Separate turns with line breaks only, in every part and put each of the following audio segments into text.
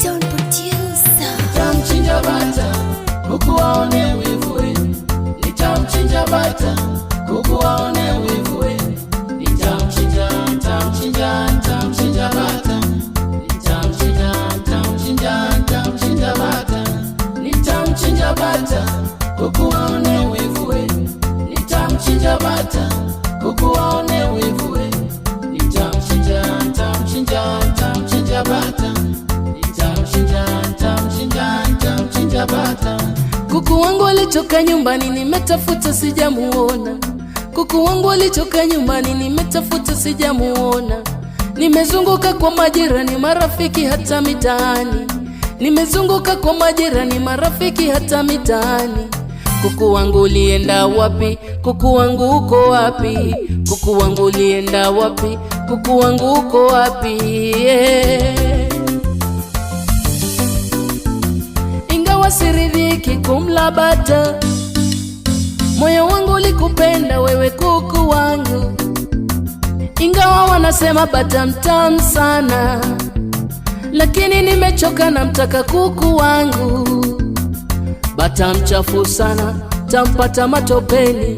Don't producer.
Nitamchinja bata kuku waone wivu we. Nitamchinja bata kuku waone wivu we. Nitamchinja bata. Nitamchinja bata. Nitamchinja bata kuku waone wivu we. Nitamchinja bata kuku waone wivu we. Nitamchinja bata. Nitamchinja bata.
Kuku wangu alitoka nyumbani nimetafuta sijamuona. Kuku wangu alitoka nyumbani nimetafuta sijamuona. Nimezunguka kwa majirani, marafiki hata mitaani. Nimezunguka kwa majirani, marafiki hata mitaani. Kuku wangu ulienda wapi? Kuku wangu uko wapi? Kuku wangu ulienda wapi? Kuku wangu uko wapi? Ingawa siridhiki kumla bata, moyo wangu ulikupenda wewe kuku wangu. Ingawa wanasema bata mtamu sana, lakini nimechoka na mtaka kuku wangu. Bata mchafu sana, tampata matopeni,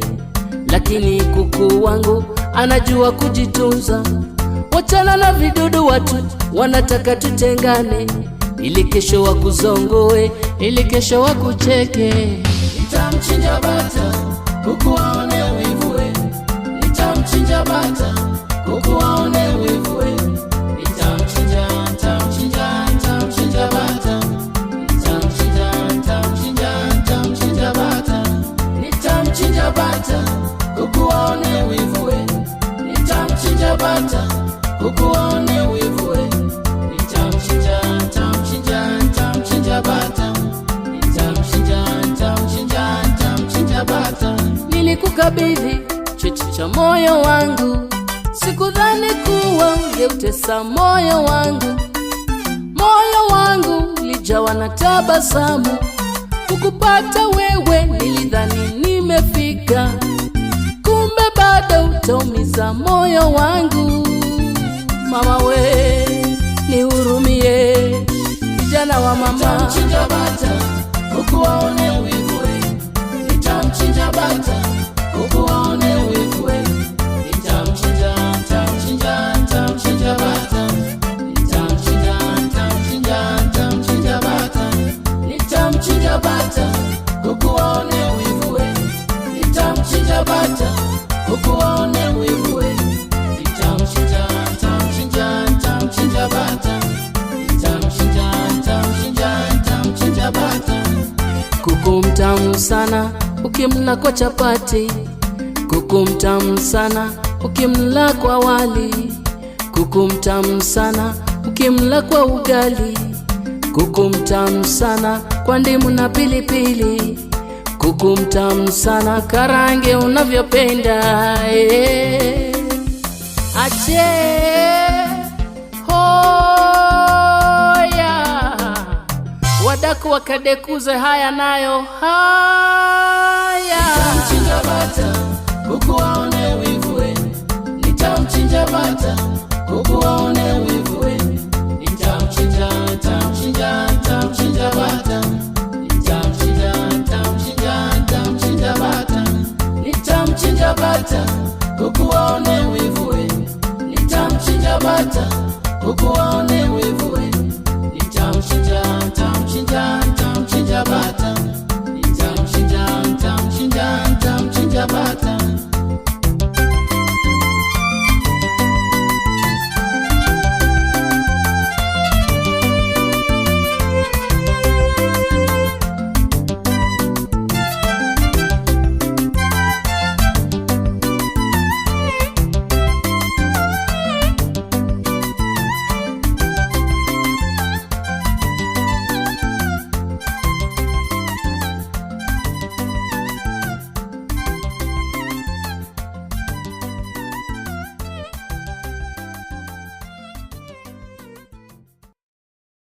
lakini kuku wangu anajua kujitunza. Wachana na vidudu, watu wanataka tutengane, ili kesho wakuzongoe, ili kesho wakucheke.
Nitamchinja bata kuku waone wivu we. Nitamchinja bata kuku waone wivu we. Nitamchinja bata. Nitamchinja bata. Nitamchinja bata kuku waone wivu we. Nitamchinja bata kuku waone wivu we. Nitamchinja bata. Nitamchinja bata.
Nilikukabidhi cheti cha moyo wangu, sikudhani kuwa ungeutesa moyo wangu. Moyo wangu ulijawa na tabasamu, kukupata wewe nilidhani nimefika, kumbe bado utaumiza moyo wangu. Mama we, nihurumie, kijana wa mama.
Nitamchinja bata kuku waone wivu we. Nitamchinja bata kuku waone wivu we. Nitamchinja bata. Nitamchinja bata. Nitamchinja bata kuku waone wivu we. Nitamchinja bata kuku waone wivu we. Nitamchinja bata. Nitamchinja bata.
Kuku mtamu sana ukimla kwa chapati, kuku mtamu sana ukimla kwa wali, kuku mtamu sana ukimla kwa ugali, kuku mtamu sana kwa ndimu na pilipili, kuku mtamu sana karange unavyopenda. Ache hoya wadaku wakadekuze haya nayo haya.
Nitamchinja bata kuku waone wivu we. Nitamchinja bata kuku waone wivu we. Nitamchinja